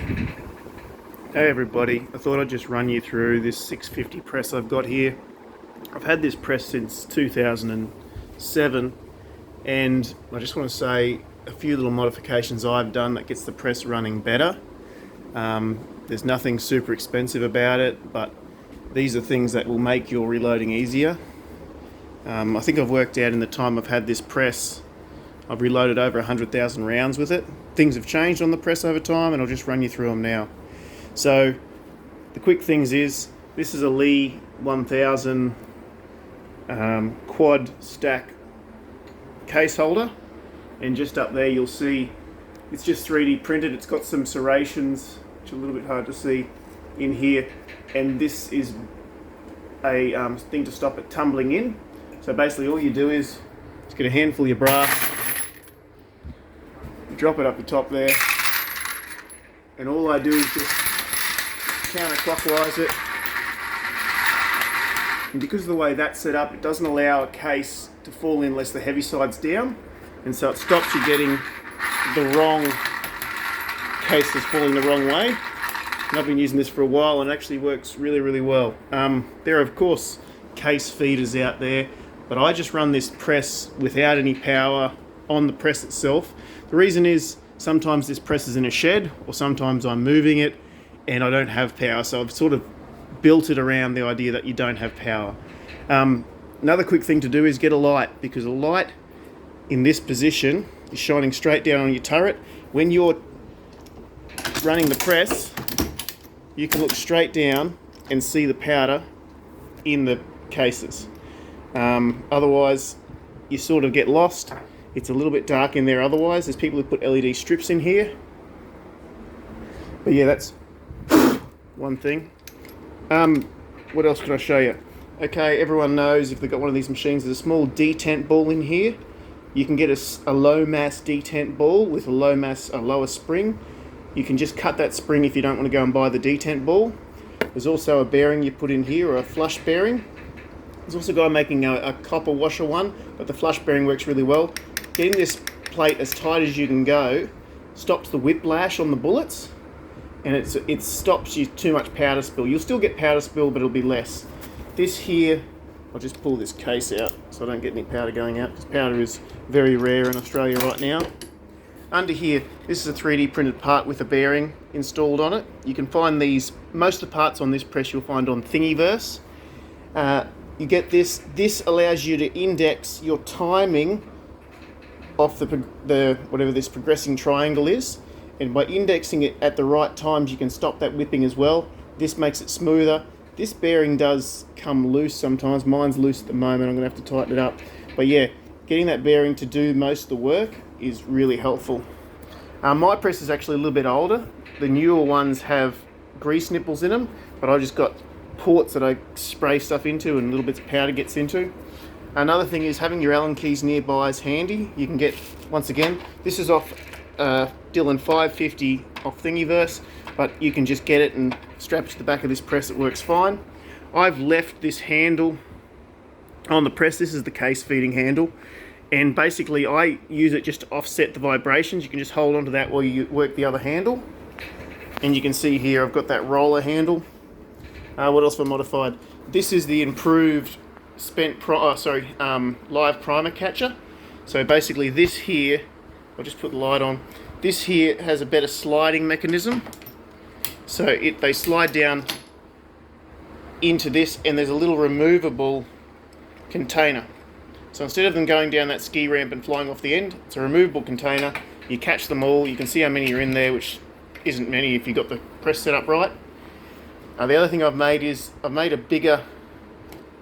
Hey everybody, I thought I'd just run you through this 650 press I've got here. I've had this press since 2007 and I just want to say a few little modifications I've done that gets the press running better. There's nothing super expensive about it, but these are things that will make your reloading easier. I think I've worked out in the time I've had this press, I've reloaded over 100,000 rounds with it. Things have changed on the press over time and I'll just run you through them now. So the quick things is, this is a Lee 1000 quad stack case holder, and just up there you'll see it's just 3D printed. It's got some serrations, which are a little bit hard to see in here, and this is a thing to stop it tumbling in. So basically all you do is just get a handful of your brass, drop it up the top there, and all I do is just counterclockwise it, and because of the way that's set up, it doesn't allow a case to fall in unless the heavy side's down, and so it stops you getting the wrong case that's falling the wrong way. And I've been using this for a while and it actually works really well. There are of course case feeders out there, but I just run this press without any power on the press itself. The reason is sometimes this press is in a shed, or sometimes I'm moving it and I don't have power, so I've sort of built it around the idea that you don't have power. Another quick thing to do is get a light, because a light in this position is shining straight down on your turret. When you're running the press, you can look straight down and see the powder in the cases. Otherwise, you sort of get lost. It's a little bit dark in there otherwise. There's people who put LED strips in here. But yeah, that's one thing. What else can I show you? Okay, everyone knows if they've got one of these machines, there's a small detent ball in here. You can get a low mass detent ball with a lower spring. You can just cut that spring if you don't want to go and buy the detent ball. There's also a bearing you put in here, or a flush bearing. There's also a guy making a copper washer one, but the flush bearing works really well. Getting this plate as tight as you can go stops the whiplash on the bullets, and it stops you too much powder spill. You'll still get powder spill, but it'll be less. This here, I'll just pull this case out so I don't get any powder going out, because powder is very rare in Australia right now. Under here, this is a 3D printed part with a bearing installed on it. You can find these, most of the parts on this press you'll find on Thingiverse. You get this. This allows you to index your timing off the whatever this progressing triangle is, and by indexing it at the right times you can stop that whipping as well. This makes it smoother. This bearing does come loose sometimes. Mine's loose at the moment. I'm going to have to tighten it up. But yeah, getting that bearing to do most of the work is really helpful. My press is actually a little bit older. The newer ones have grease nipples in them, but I just got ports that I spray stuff into and little bits of powder gets into. Another thing is having your Allen keys nearby is handy. You can get, once again, this is off Dillon 550 off Thingiverse, but you can just get it and strap it to the back of this press. It works fine. I've left this handle on the press. This is the case feeding handle, and basically I use it just to offset the vibrations. You can just hold onto that while you work the other handle, and you can see here I've got that roller handle. What else have I modified? This is the improved live primer catcher. So basically this here, I'll just put the light on. This here has a better sliding mechanism. So they slide down into this, and there's a little removable container. So instead of them going down that ski ramp and flying off the end, it's a removable container. You catch them all. You can see how many are in there, which isn't many if you've got the press set up right. The other thing I've made is I've made a bigger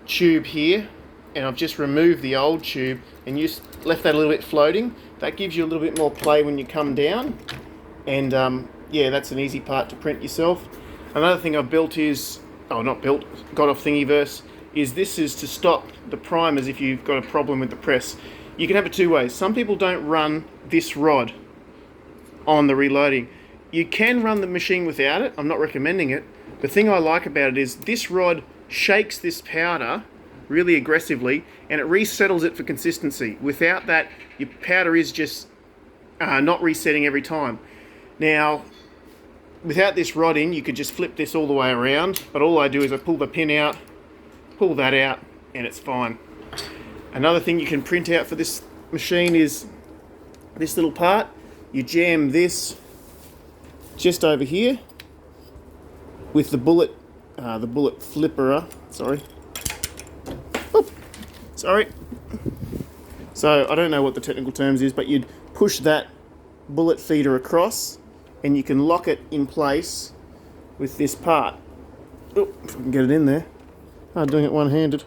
tube here, and I've just removed the old tube and just left that a little bit floating. That gives you a little bit more play when you come down, and yeah, that's an easy part to print yourself. Another thing I've built is, got off Thingiverse, is this is to stop the primers if you've got a problem with the press. You can have it two ways. Some people don't run this rod on the reloading. You can run the machine without it. I'm not recommending it. The thing I like about it is this rod shakes this powder really aggressively, and it resettles it for consistency. Without that, your powder is just not resetting every time. Now, without this rod in, you could just flip this all the way around, but all I do is I pull the pin out, pull that out, and it's fine. Another thing you can print out for this machine is this little part. You jam this just over here with the bullet flipper. Sorry. Oop. Sorry. So I don't know what the technical terms is, but you'd push that bullet feeder across and you can lock it in place with this part. Oh, if I can get it in there. I'm doing it one-handed.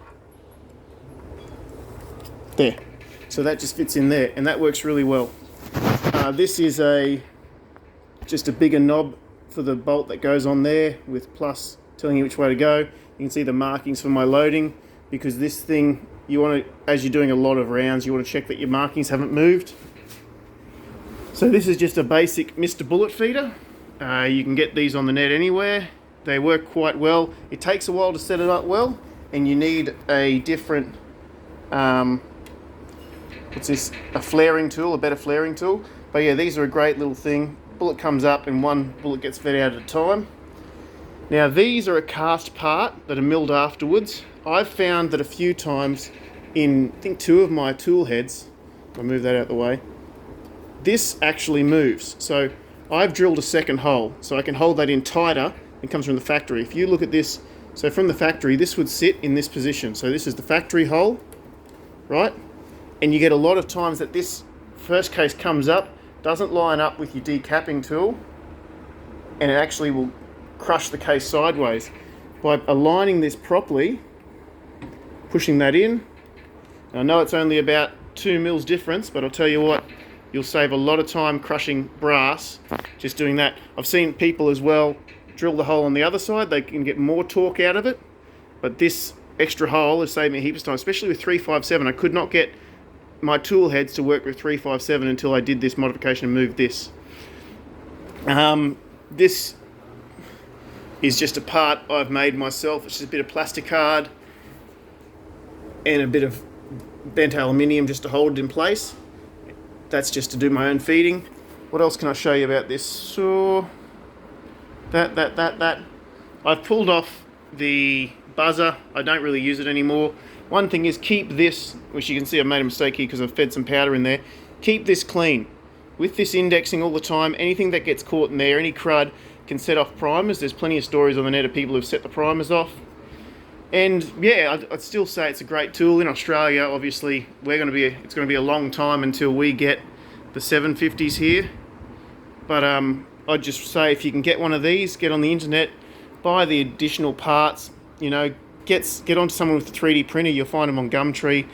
There. So that just fits in there, and that works really well. This is just a bigger knob for the bolt that goes on there, with plus telling you which way to go. You can see the markings for my loading, because this thing, you want to, as you're doing a lot of rounds, you want to check that your markings haven't moved. So this is just a basic Mr. Bullet feeder. You can get these on the net anywhere. They work quite well. It takes a while to set it up well, and you need a different, what's this? A flaring tool, a better flaring tool. But yeah, these are a great little thing. Bullet comes up and one bullet gets fed out at a time. Now these are a cast part that are milled afterwards. I've found that a few times in, I think, 2 of my tool heads, I'll move that out of the way, this actually moves. So I've drilled a second hole, so I can hold that in tighter. It comes from the factory. If you look at this, so from the factory, this would sit in this position. So this is the factory hole, right? And you get a lot of times that this first case comes up, doesn't line up with your decapping tool, and it actually will crush the case sideways. By aligning this properly, pushing that in, I know it's only about 2 mils difference, but I'll tell you what, you'll save a lot of time crushing brass just doing that. I've seen people as well drill the hole on the other side. They can get more torque out of it, but this extra hole has saved me heaps of time, especially with 357. I could not get my tool heads to work with 357 until I did this modification and moved this. This is just a part I've made myself. It's just a bit of plastic card and a bit of bent aluminium just to hold it in place. That's just to do my own feeding. What else can I show you about this? So that. I've pulled off the buzzer. I don't really use it anymore. One thing is, keep this, which you can see I've made a mistake here because I've fed some powder in there. Keep this clean. With this indexing all the time, anything that gets caught in there, any crud, can set off primers. There's plenty of stories on the net of people who've set the primers off. And yeah, I'd still say it's a great tool. In Australia, obviously, it's going to be a long time until we get the 750s here. But I'd just say, if you can get one of these, get on the internet, buy the additional parts, you know, get onto someone with a 3D printer. You'll find them on Gumtree.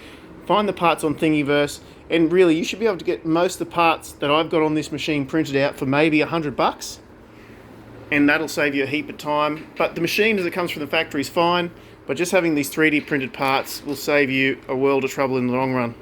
Find the parts on Thingiverse, and really you should be able to get most of the parts that I've got on this machine printed out for maybe $100, and that'll save you a heap of time. But the machine as it comes from the factory is fine, but just having these 3D printed parts will save you a world of trouble in the long run.